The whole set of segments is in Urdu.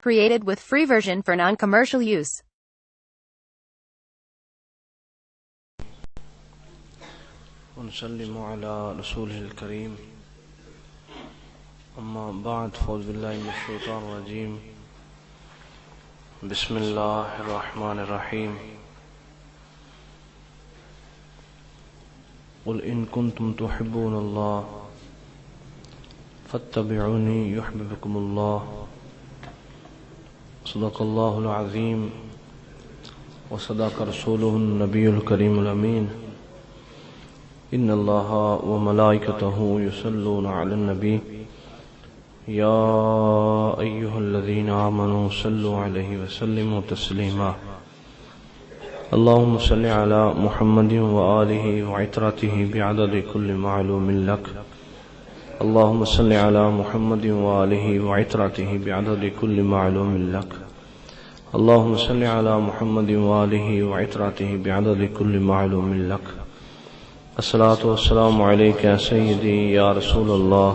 Created with free version for non-commercial use. ونسلم على رسوله الكريم أما بعد فأعوذ بالله من الشيطان الرجيم بسم الله الرحمن الرحيم قل إن كنتم تحبون الله فاتبعوني يحببكم الله صدق الله العظيم وصدق رسوله النبي الكريم الأمين إن الله وملائكته يصلون على النبي يا أيها الذين آمنوا صلوا عليه وسلموا تسليما اللهم صل على محمد وآله وعترته بعدد كل معلوم لك اللهم صل على محمد وآله وعترته بعدد كل معلوم لك اللهم صل على محمد وآله وعترته بعدد كل معلوم لك الصلاة والسلام عليك يا سيدي يا رسول الله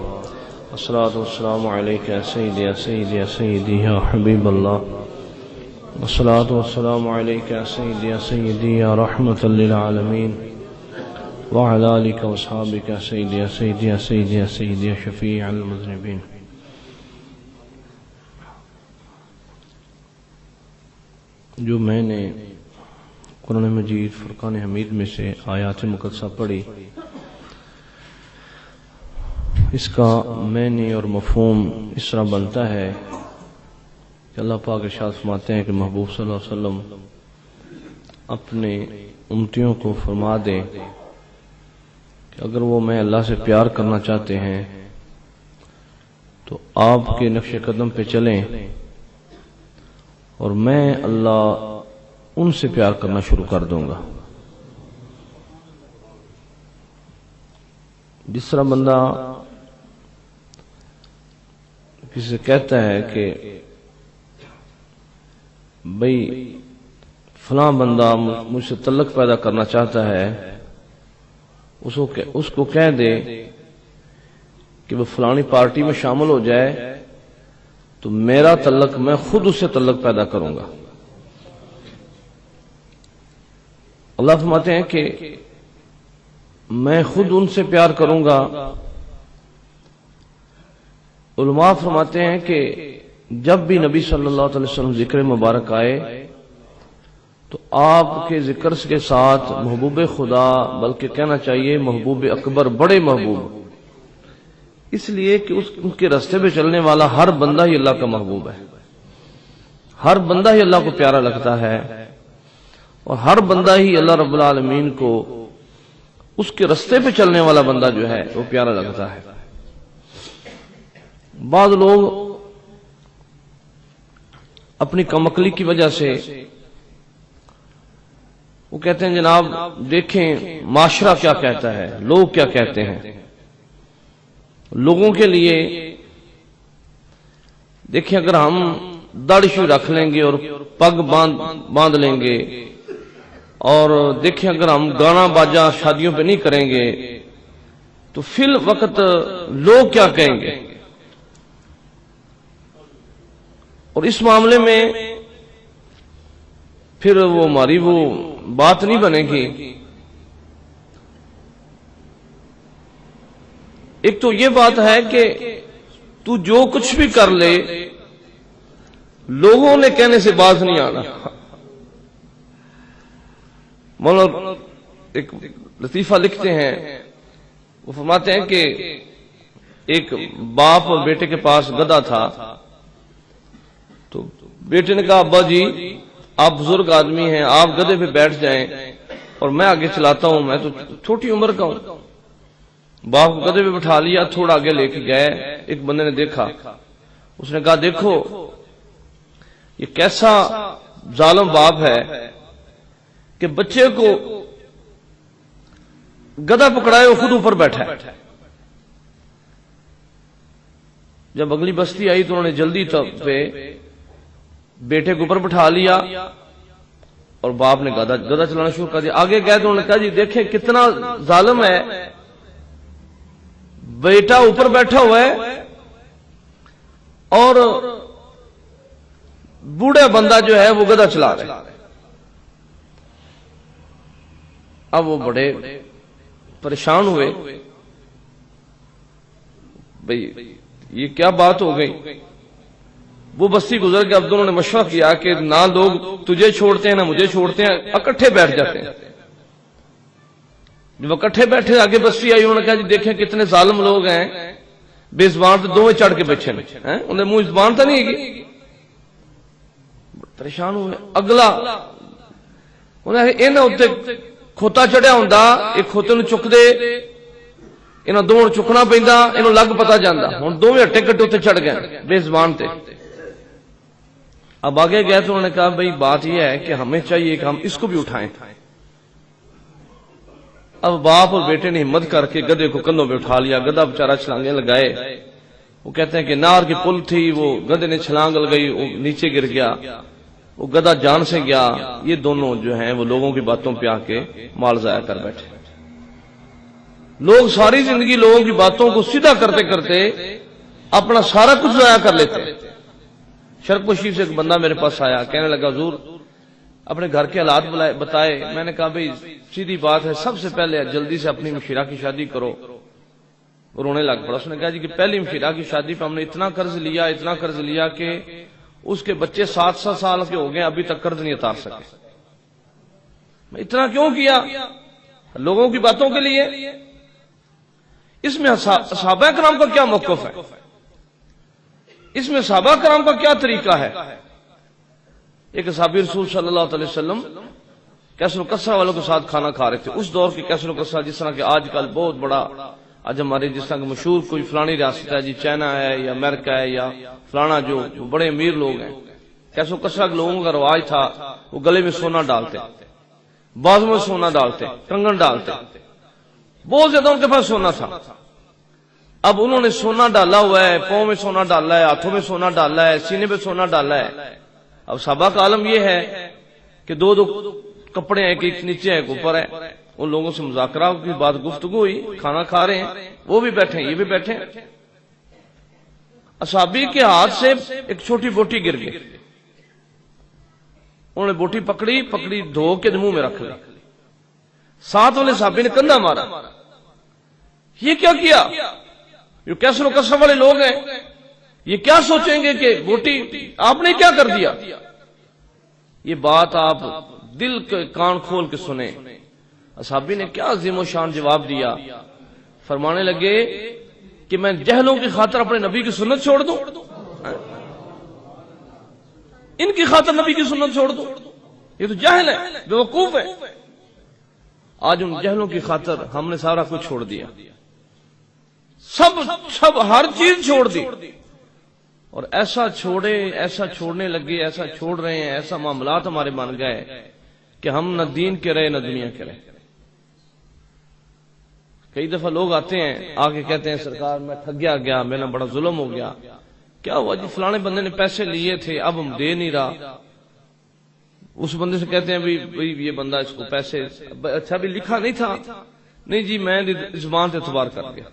الصلاة والسلام عليك يا سيدي يا سيدي يا سيدي يا حبيب الله الصلاة والسلام عليك يا سيدي يا سيدي يا رحمة للعالمين وعلى آلك وأصحابك يا سيدي يا سيدي يا سيدي يا سيدي يا شفيع المذنبين جو میں نے قرآن مجید فرقان حمید میں سے آیات مقدسہ پڑھی اس کا معنی اور مفہوم اس طرح بنتا ہے کہ اللہ پاک ارشاد فرماتے ہیں کہ محبوب صلی اللہ علیہ وسلم اپنے امتیوں کو فرما دیں کہ اگر وہ میں اللہ سے پیار کرنا چاہتے ہیں تو آپ کے نقش قدم پہ چلیں اور میں اللہ ان سے پیار کرنا شروع کر دوں گا۔ جس طرح بندہ کسی سے کہتا ہے کہ بھئی فلاں بندہ مجھ سے تعلق پیدا کرنا چاہتا ہے، اس کو کہہ دے کہ وہ فلانی پارٹی میں شامل ہو جائے تو میرا تعلق میں خود اس سے تعلق پیدا کروں گا۔ اللہ فرماتے ہیں کہ میں خود ان سے پیار کروں گا۔ علماء فرماتے ہیں کہ جب بھی نبی صلی اللہ علیہ وسلم ذکر مبارک آئے تو آپ کے ذکر کے ساتھ محبوب خدا، بلکہ کہنا چاہیے محبوب اکبر، بڑے محبوب، اس لیے کہ ان کے راستے پہ چلنے والا ہر بندہ ہی اللہ کا محبوب ہے، ہر بندہ ہی اللہ کو پیارا لگتا ہے، اور ہر بندہ ہی اللہ رب العالمین کو اس کے راستے پہ چلنے والا بندہ جو ہے وہ پیارا لگتا ہے۔ بعض لوگ اپنی کم عقلی کی وجہ سے وہ کہتے ہیں جناب دیکھیں معاشرہ کیا کہتا ہے، لوگ کیا کہتے ہیں، لوگوں کے لیے دیکھیں اگر ہم داڑھی رکھ لیں گے اور پگ باندھ لیں گے، اور دیکھیں اگر ہم گانا باجا شادیوں پہ نہیں کریں گے تو فی الوقت لوگ کیا کہیں گے، اور اس معاملے میں پھر وہ ہماری وہ بات نہیں بنے گی۔ ایک تو یہ بات ہے کہ تو جو کچھ بھی کر لے لوگوں نے کہنے سے باز نہیں آنا۔ مولانا ایک لطیفہ لکھتے ہیں، وہ فرماتے ہیں کہ ایک باپ اور بیٹے کے پاس گدھا تھا، تو بیٹے نے کہا ابا جی آپ بزرگ آدمی ہیں، آپ گدھے پہ بیٹھ جائیں اور میں آگے چلاتا ہوں، میں تو چھوٹی عمر کا ہوں۔ باپ کو گدھے پہ بٹھا لیا، تھوڑا آگے لے کے گئے، ایک بندے نے دیکھا، اس نے کہا دیکھو یہ کیسا ظالم باپ ہے کہ بچے کو گدھا پکڑائے وہ خود اوپر بیٹھا ہے۔ جب اگلی بستی آئی تو انہوں نے جلدی پہ بیٹے کو اوپر بٹھا لیا اور باپ نے گدھا چلانا شروع کر دیا۔ آگے گئے تو انہوں نے کہا جی دیکھیں کتنا ظالم ہے، بیٹا اوپر بیٹھا ہوا ہے اور بوڑھا بندہ جو ہے وہ گدھا چلا رہا ہے. اب وہ بڑے پریشان ہوئے، بھئی یہ کیا بات ہو گئی. وہ بستی گزر کے اب دونوں نے مشورہ کیا کہ نہ لوگ تجھے چھوڑتے ہیں نہ مجھے چھوڑتے ہیں، اکٹھے بیٹھ جاتے ہیں. جب اکٹھے بیٹھے آگے بستی آئی، انہوں نے کہا جی دیکھیں کتنے ظالم لوگ ہیں، بے زبان تو دو چڑھ کے بیٹھے ہیں، انہیں منہ زبان تو نہیں ہے. پریشان ہوئے. اگلا انہیں اتنے کھوتا چڑھیا ہوں، ایک کھوتے نو چک دے، انہوں دونوں چکنا پہندا، انہوں لگ پتا جاندہ. ہوں دونوں ہٹے کٹے اتنے چڑھ گئے بے زبان تے. اب آگے گئے تو انہوں نے کہا بھئی بات یہ ہے کہ ہمیں چاہیے کہ ہم اس کو بھی اٹھائیں. اب باپ اور بیٹے نے ہمت کر کے گدھے کو کندھوں پہ اٹھا لیا. گدھا بیچارہ چھلانگیں لگائے. وہ کہتے ہیں کہ نہر کی پل تھی، وہ گدھے نے چھلانگ لگائی، وہ نیچے گر گیا، وہ گدھا جان سے گیا. یہ دونوں جو ہیں وہ لوگوں کی باتوں پہ آ کے مال ضائع کر بیٹھے. لوگ ساری زندگی لوگوں کی باتوں کو سیدھا کرتے کرتے اپنا سارا کچھ ضائع کر لیتے. شرق و شریف سے ایک بندہ میرے پاس آیا، کہنے لگا حضور اپنے گھر کے حالات بتائے. میں نے کہا بھئی سیدھی بات ہے، سب سے پہلے جلدی سے اپنی مشیرہ کی شادی کرو. وہ رونے لگ پڑا. اس نے کہا جی کہ پہلی مشیرہ کی شادی پہ ہم نے اتنا قرض لیا کہ اس کے بچے 7 سال کے ہو گئے، ابھی تک قرض نہیں اتار سکے. میں اتنا کیوں کیا؟ لوگوں کی باتوں کے لیے. اس میں صحابہ کرام کا کیا موقف ہے؟ اس میں صحابہ کرام کا کیا طریقہ ہے؟ ایک صحابی رسول صلی اللہ علیہ وسلم کیسر و کسرہ والوں کے ساتھ کھانا کھا رہے تھے. اس دور کے کیسر و کسرہ جس طرح کہ آج کل بہت بڑا، آج ہمارے جس طرح کہ مشہور کوئی فلانی ریاست ہے جی، چائنا ہے یا امریکہ ہے یا فلانا، جو بڑے امیر لوگ ہیں، کیسر و کسرہ کے لوگوں کا رواج تھا وہ گلے میں سونا ڈالتے، بازو میں سونا ڈالتے، کنگن ڈالتے، بہت زیادہ ان کے پاس سونا تھا. اب انہوں نے سونا ڈالا ہوا ہے، پاؤں میں سونا ڈالا ہے، ہاتھوں میں سونا ڈالا ہے، سینے پہ سونا ڈالا ہے. اب صحابہ کا عالم یہ ہے کہ دو کپڑے ہیں، ایک نیچے ایک اوپر ہے. ان لوگوں سے مذاکرہ کی بات گفتگو ہوئی، کھانا کھا رہے ہیں، وہ بھی بیٹھے ہیں یہ بھی بیٹھے ہیں. اصحابی کے ہاتھ سے ایک چھوٹی بوٹی گر گئی. انہوں نے بوٹی پکڑی دھو کے منہ میں رکھ لی. ساتھ والے صحابی نے کندھا مارا. یہ کیا؟ یہ کیسر و کسرہ والے لوگ ہیں، یہ کیا سوچیں گے کہ بوٹی آپ نے کیا کر دیا؟ یہ بات آپ دل کے کان کھول کے سنیں. اصحابی نے کیا عظیم و شان جواب دیا. فرمانے لگے کہ میں جہلوں کی خاطر اپنے نبی کی سنت چھوڑ دوں؟ ان کی خاطر نبی کی سنت چھوڑ دوں؟ یہ تو جاہل ہے، بے وقوف ہے. آج ان جہلوں کی خاطر ہم نے سارا کچھ چھوڑ دیا، سب ہر چیز چھوڑ دی. اور ایسا چھوڑنے لگے، ایسا چھوڑ رہے ہیں، ایسا معاملات ہمارے بن گئے کہ ہم نہ دین کے رہے نہ دنیا کے رہے. کئی دفعہ لوگ آتے ہیں آ کے کہتے ہیں سرکار میں ٹھگیا گیا، میرا بڑا ظلم ہو گیا. کیا ہوا جی؟ فلانے بندے نے پیسے لیے تھے، اب ہم دے نہیں رہا. اس بندے سے کہتے ہیں بھئی یہ بندہ اس کو پیسے، اچھا بھی لکھا نہیں تھا؟ نہیں جی میں زبان سے اعتبار کر گیا.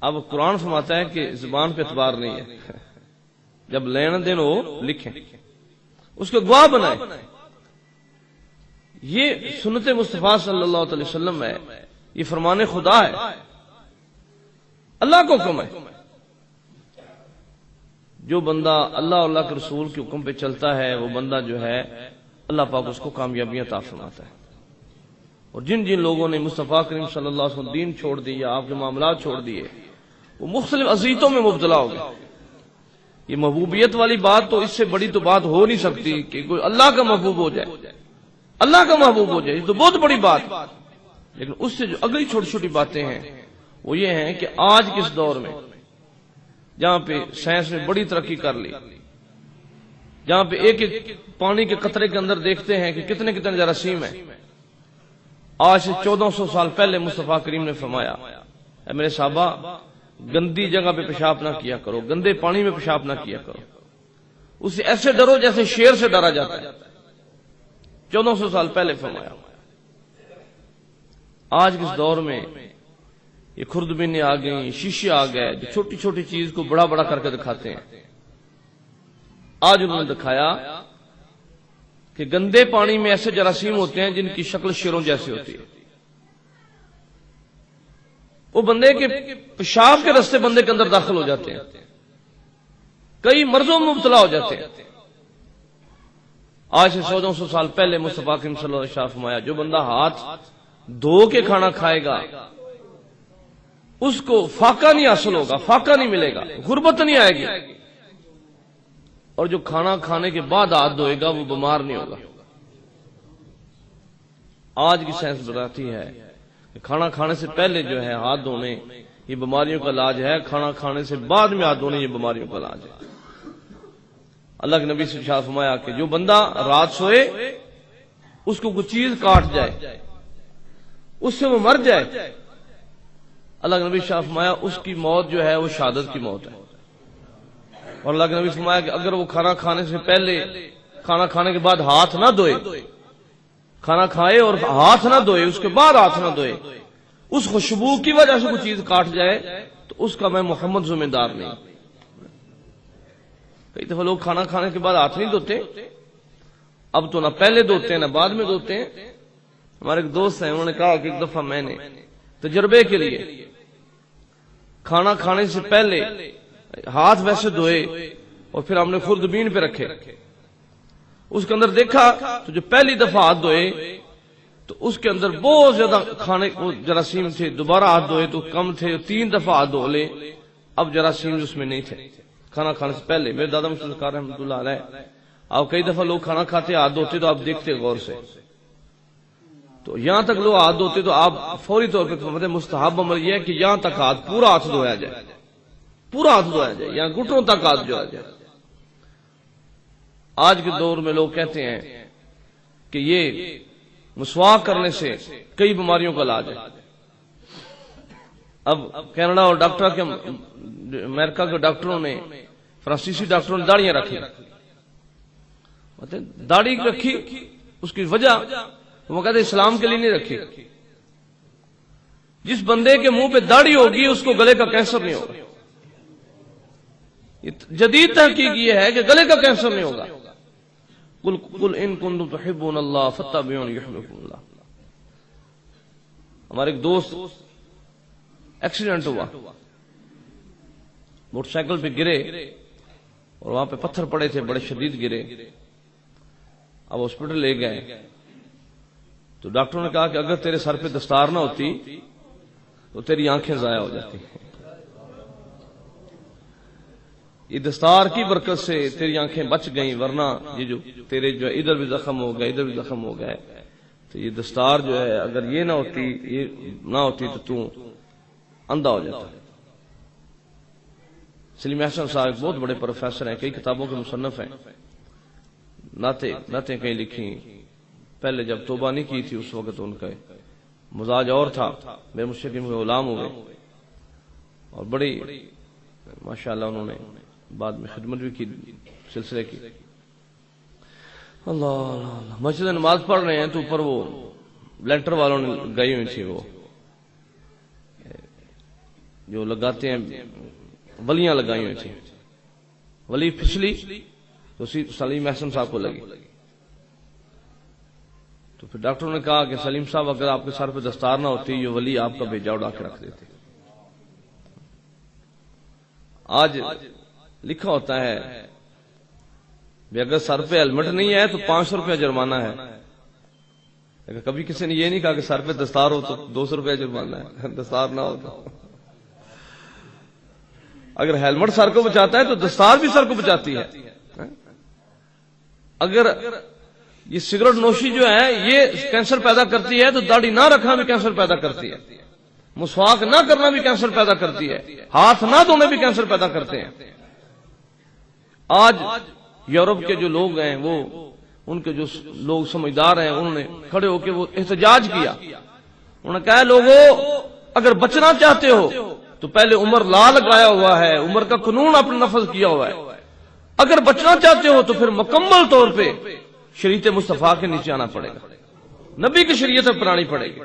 اب قرآن فرماتا ہے کہ زبان پہ اعتبار نہیں ہے، جب لین دین ہو لکھیں، اس کو گواہ بنائیں. یہ سنت مصطفیٰ صلی اللہ علیہ وسلم ہے، یہ فرمان خدا ہے، اللہ کو حکم ہے. جو بندہ اللہ اور اللہ کے رسول کے حکم پہ چلتا ہے وہ بندہ جو ہے اللہ پاک اس کو کامیابیاں عطا فرماتا ہے. اور جن لوگوں نے مصطفیٰ کریم صلی اللہ علیہ وسلم دین چھوڑ دیا، آپ کے معاملات چھوڑ دیے، وہ مختلف اذیتوں میں مبتلا ہو گئے. یہ محبوبیت والی بات تو اس سے بڑی تو بات ہو نہیں سکتی کہ کوئی اللہ کا محبوب ہو جائے، اللہ کا محبوب ہو جائے، یہ تو بہت بڑی بات. لیکن اس سے جو اگلی چھوٹی چھوٹی باتیں ہیں وہ یہ ہیں کہ آج کس دور میں جہاں پہ سائنس نے بڑی ترقی کر لی، جہاں پہ ایک پانی کے قطرے کے اندر دیکھتے ہیں کہ کتنے جراثیم ہیں. آج سے 1400 سال پہلے مصطفیٰ کریم نے فرمایا اے میرے صحابہ گندی جگہ پہ پیشاب نہ کیا کرو، گندے پانی میں پیشاب نہ کیا کرو، اسے ایسے ڈرو جیسے شیر سے ڈرا جاتا ہے. 1400 سال پہلے فرمایا. آج کس دور میں یہ خوردبینیں آ گئیں، شیشے آ گئے جو چھوٹی چھوٹی چیز کو بڑا کر کے دکھاتے ہیں. آج انہوں نے دکھایا کہ گندے پانی میں ایسے جراثیم ہوتے ہیں جن کی شکل شیروں جیسی ہوتی ہے. وہ بندے کے پیشاب کے راستے بندے کے اندر داخل ہو جاتے ہیں, کئی مرضوں میں مبتلا ہو جاتے ہیں. آج سے 1400 سال پہلے مصطفیٰ کریم صلی اللہ علیہ وسلم نے فرمایا جو بندہ ہاتھ دھو کے کھانا کھائے گا اس کو فاقہ نہیں حاصل ہوگا, فاقہ نہیں ملے گا, غربت نہیں آئے گی, اور جو کھانا کھانے کے بعد ہاتھ دھوئے گا وہ بیمار نہیں ہوگا. آج کی سائنس بتاتی ہے کہ کھانا کھانے سے پہلے جو ہے ہاتھ دھونے یہ بیماریوں کا علاج ہے, کھانا کھانے سے بعد میں ہاتھ دھونے یہ بیماریوں کا علاج ہے. اللہ کے نبی سے ارشاد فرمایا کہ جو بندہ رات سوئے اس کو کوئی چیز کاٹ جائے اس سے وہ مر جائے, اللہ کے نبی ارشاد فرمایا اس کی موت جو ہے وہ شہادت کی موت ہے. اور اللہ کے نبی فرمایا کہ اگر وہ کھانا کھانے سے پہلے کھانا کھانے کے بعد ہاتھ نہ دھوئے, کھانا کھائے اور ہاتھ نہ دھوئے اس کے بعد ہاتھ نہ دھوئے, اس خوشبو کی وجہ سے کوئی چیز کاٹ جائے تو اس کا میں محمد ذمہ دار نہیں. کئی دفعہ لوگ کھانا کھانے کے بعد ہاتھ نہیں دھوتے, اب تو نہ پہلے دھوتے ہیں نہ بعد میں دھوتے ہیں. ہمارے ایک دوست ہیں, انہوں نے کہا کہ ایک دفعہ میں نے تجربے کے لیے کھانا کھانے سے پہلے ہاتھ ویسے دھوئے اور پھر ہم نے خوردبین پہ رکھے, اس کے اندر دیکھا تو جو پہلی دفعہ ہاتھ دھوئے تو اس کے اندر بہت زیادہ کھانے کو جراثیم تھے, دوبارہ ہاتھ دھوئے تو کم تھے, 3 دفعہ ہاتھ دھو لے اب جراثیم اس میں نہیں تھے کھانا کھانے سے پہلے. میرے دادا مشتاق رحمۃ اللہ علیہ, آپ کئی دفعہ لوگ کھانا کھاتے ہاتھ دھوتے تو آپ دیکھتے غور سے, تو یہاں تک لوگ ہاتھ دھوتے تو آپ فوری طور پہ مستحب عمل یہ ہے کہ یہاں تک ہاتھ پورا ہاتھ دھویا جائے, پورا ہاتھ دھویا جائے, یہاں گھٹنوں تک ہاتھ دھویا جائے. آج کے دور میں لوگ کہتے ہیں کہ یہ مسواک کرنے سے کئی بیماریوں کا علاج ہے. اب کینیڈا اور ڈاکٹر کے امریکہ کے ڈاکٹروں نے, فرانسیسی ڈاکٹروں نے داڑیاں رکھی, داڑھی رکھی اس کی وجہ وہ کہتے اسلام کے لیے نہیں رکھی. جس بندے کے منہ پہ داڑھی ہوگی اس کو گلے کا کینسر نہیں ہوگا. جدید تحقیق یہ ہے کہ گلے کا کینسر نہیں ہوگا. قل ان کنتم تحبون اللہ فاتبعونی یحببکم اللہ. ہمارے ایک دوست ایکسیڈنٹ ہوا, موٹر سائیکل پہ گرے اور وہاں پہ پتھر پڑے تھے, بڑے شدید گرے. اب ہاسپٹل لے گئے تو ڈاکٹروں نے کہا کہ اگر تیرے سر پہ دستار نہ ہوتی تو تیری آنکھیں ضائع ہو جاتی. یہ دستار کی برکت سے تیری آنکھیں بچ گئیں, ورنہ یہ جو تیرے جو ادھر بھی زخم ہو گئے ادھر بھی زخم ہو گئے, تو یہ دستار جو ہے اگر یہ نہ ہوتی تو اندھا ہو جاتا. سلیم احسن صاحب بہت بڑے پروفیسر ہیں, کئی کتابوں کے مصنف ہیں, نعتیں کہیں لکھی. پہلے جب توبہ نہیں کی تھی اس وقت ان کا مزاج اور تھا, میرے مشرقین کے غلام ہوئے اور بڑی ماشاءاللہ انہوں نے بعد میں خدمت بھی کی سلسلے کی. اللہ اللہ, مسجد نماز پڑھ رہے ہیں تو اوپر وہ لینٹر والوں نے گئی ہوئی تھی, وہ جو لگاتے ہیں ولیاں لگائی ہوئی تھی, ولی پھسلی تو سلیم احسن صاحب کو لگی. تو پھر ڈاکٹروں نے کہا کہ سلیم صاحب اگر آپ کے سر پہ دستار نہ ہوتی یہ ولی آپ کا بیجا اڑا کے رکھ دیتے. آج لکھا ہوتا ہے کہ اگر سر پہ ہیلمٹ نہیں ہے تو 500 روپیہ جرمانہ ہے. لیکن کبھی کسی نے یہ نہیں کہا کہ سر پہ دستار ہو تو 200 روپیہ جرمانہ ہے, دستار نہ ہو تو. اگر ہیلمٹ سر کو بچاتا ہے تو دستار بھی سر کو بچاتی ہے. اگر یہ سگریٹ نوشی جو ہے یہ کینسر پیدا کرتی ہے تو داڑھی نہ رکھنا بھی کینسر پیدا کرتی ہے, مسواک نہ کرنا بھی کینسر پیدا کرتی ہے, ہاتھ نہ دھونے بھی کینسر پیدا کرتے ہیں. آج یورپ کے جو لوگ ہیں وہ ان کے جو لوگ سمجھدار ہیں انہوں نے کھڑے ہو کے وہ احتجاج کیا. انہوں نے کہا لوگوں اگر بچنا چاہتے ہو تو پہلے عمر لا لگایا ہوا ہے, عمر کا قانون آپ نے نفذ کیا ہوا ہے. اگر بچنا چاہتے ہو تو پھر مکمل طور پہ شریعت مصطفیٰ کے نیچے آنا پڑے گا, نبی کی شریعت اپنانی پڑے گی.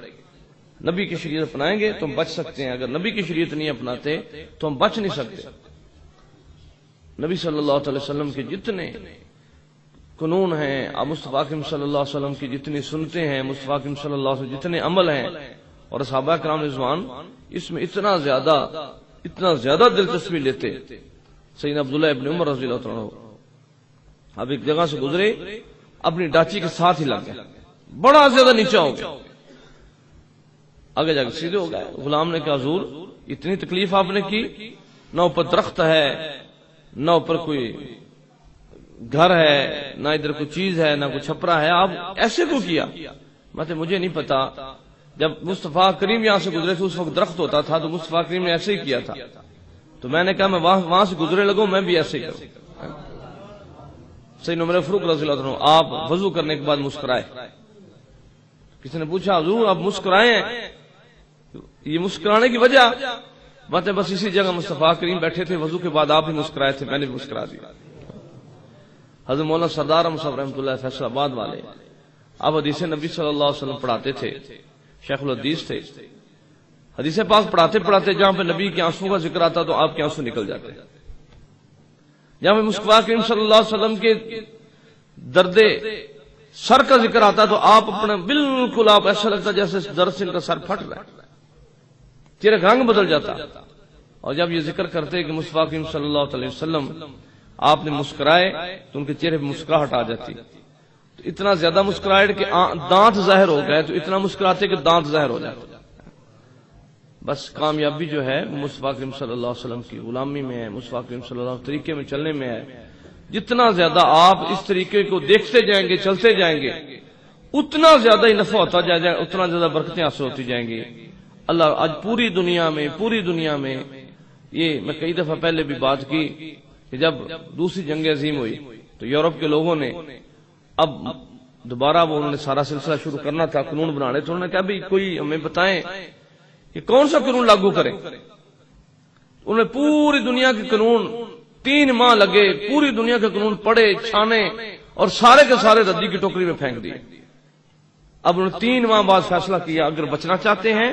نبی کی شریعت اپنائیں گے تو ہم بچ سکتے ہیں, اگر نبی کی شریعت نہیں اپناتے تو ہم بچ نہیں سکتے. نبی صلی اللہ علیہ وسلم کے جتنے قانون ہیں، اب مصطفیٰ کریم صلی اللہ علیہ وسلم کی جتنی سنتیں ہیں، مصطفیٰ کریم صلی اللہ علیہ وسلم جتنے عمل ہیں، اور صحابہ کرام رضوان اس میں اتنا زیادہ دلچسپی لیتے. سیدنا عبداللہ ابن عمر رضی اللہ عنہ اب ایک جگہ سے گزرے، اپنی ڈاچی کے ساتھ ہی لگ گئے، بڑا زیادہ نیچے ہو گیا، آگے جا کے سیدھے ہو گئے. غلام نے کہا حضور اتنی تکلیف آپ نے کی، نہ اوپر درخت ہے، نہ اوپر کوئی گھر ہے، نہ ادھر کوئی چیز ہے، نہ کوئی چھپرا ہے، آپ ایسے کو کیا؟ مجھے نہیں پتا، جب مصطفیٰ کریم یہاں سے گزرے تھے اس وقت درخت ہوتا تھا تو مصطفیٰ کریم نے ایسے ہی کیا تھا، تو میں نے کہا میں وہاں سے گزرے لگوں، میں بھی ایسے ہی کروں. سیدنا عمر فاروق رضی اللہ عنہ آپ وضو کرنے کے بعد مسکرائے. کسی نے پوچھا حضور آپ مسکرائے ہیں، یہ مسکرانے کی وجہ؟ بس اسی جگہ مصطفیٰ کریم بیٹھے تھے وضو کے بعد، آپ ہی مسکرائے تھے، میں نے بھی مسکرا دیا. حضرت مولانا سردار احمد صاحب رحمۃ اللہ فیصل آباد والے آپ حدیث نبی صلی اللہ علیہ وسلم پڑھاتے تھے، شیخ الحدیث تھے. حدیث پاک پڑھاتے جہاں پہ نبی کے آنسو کا ذکر آتا تو آپ کے آنسو نکل جاتے، جہاں پہ مصطفیٰ کریم صلی اللہ علیہ وسلم کے درد سر کا ذکر آتا تو آپ اپنا بالکل آپ ایسا لگتا جیسے درد سے ان کا سر پھٹ رہا ہے، چہرے کا رنگ بدل جاتا. اور جب یہ ذکر کرتے کہ مصطفیٰ کریم صلی اللہ علیہ وسلم آپ نے مسکرائے تو ان کے چہرے پہ مسکراہٹ آ جاتی. تو اتنا زیادہ مسکرائے کہ دانت ظاہر ہو گئے، تو اتنا مسکراتے کہ دانت ظاہر ہو جاتے. بس کامیابی جو ہے مصطفیٰ کریم صلی اللہ علیہ وسلم کی غلامی میں ہے، مصطفیٰ کریم صلی اللہ علیہ وسلم طریقے میں چلنے میں ہے. جتنا زیادہ آپ اس طریقے کو دیکھتے جائیں گے، چلتے جائیں گے، اتنا زیادہ ہی نفع ہوتا جائے گا، اتنا زیادہ برکتیں حاصل ہوتی جائیں گی. اللہ آج پوری دنیا میں یہ میں کئی دفعہ پہلے بھی بات کی کہ جب دوسری جنگ عظیم ہوئی تو یورپ کے لوگوں نے اب دوبارہ وہ انہوں نے سارا سلسلہ شروع کرنا تھا، قانون بنانے. تو انہوں نے کہا بھی کوئی ہمیں بتائیں کہ کون سا قانون لاگو کریں. انہوں نے پوری دنیا کے قانون 3 ماہ لگے، پوری دنیا کے قانون پڑھے، چھانے اور سارے کے سارے ردی کی ٹوکری میں پھینک دیے. اب انہوں نے 3 ماہ بعد فیصلہ کیا اگر بچنا چاہتے ہیں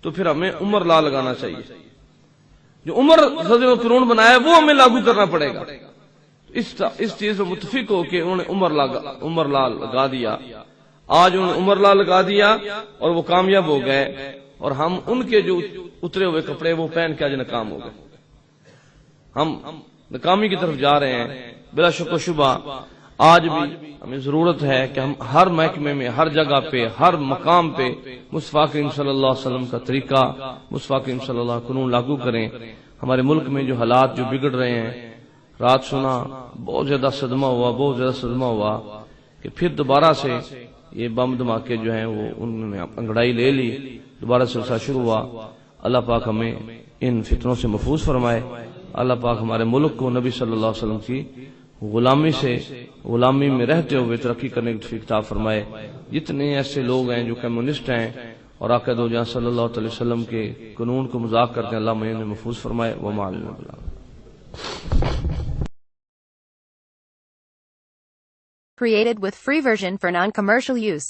تو پھر ہمیں عمر لا لگانا چاہیے، جو عمر رضی اللہ قانون بنایا وہ ہمیں لاگو کرنا پڑے گا. اس چیز پر متفق ہو کہ انہوں نے عمر لا لگا دیا. آج انہوں نے عمر لا لگا دیا اور وہ کامیاب ہو گئے، اور ہم ان کے جو اترے ہوئے کپڑے وہ پہن کے آج ناکام ہو گئے. ہم ناکامی کی طرف جا رہے ہیں. بلا شک و شبہ آج بھی ہمیں ضرورت ہے کہ ہم ہر محکمے میں، ہر جگہ پہ، ہر مقام پہ مصطفیٰ کریم صلی اللہ علیہ وسلم کا طریقہ، مصطفیٰ کریم صلی اللہ علیہ وسلم قانون لاگو کریں. ہمارے ملک میں جو حالات جو بگڑ رہے ہیں، رات سنا بہت زیادہ صدمہ ہوا کہ پھر دوبارہ سے یہ بم دھماکے جو ہیں وہ انہوں نے انگڑائی لے لی، دوبارہ سلسلہ شروع ہوا. اللہ پاک ہمیں ان فتنوں سے محفوظ فرمائے. اللہ پاک ہمارے ملک کو نبی صلی اللہ علیہ وسلم کی غلامی میں رہتے ہوئے ترقی کرنے کی توفیق عطا فرمائے. جتنے ایسے لوگ ہیں جو کمیونسٹ ہیں اور آقا دو جہاں صلی اللہ علیہ وسلم کے قانون کو مذاق کرتے ہیں، اللہ انہیں محفوظ فرمائے. وما علینا بالله. Created with free version for non-commercial use.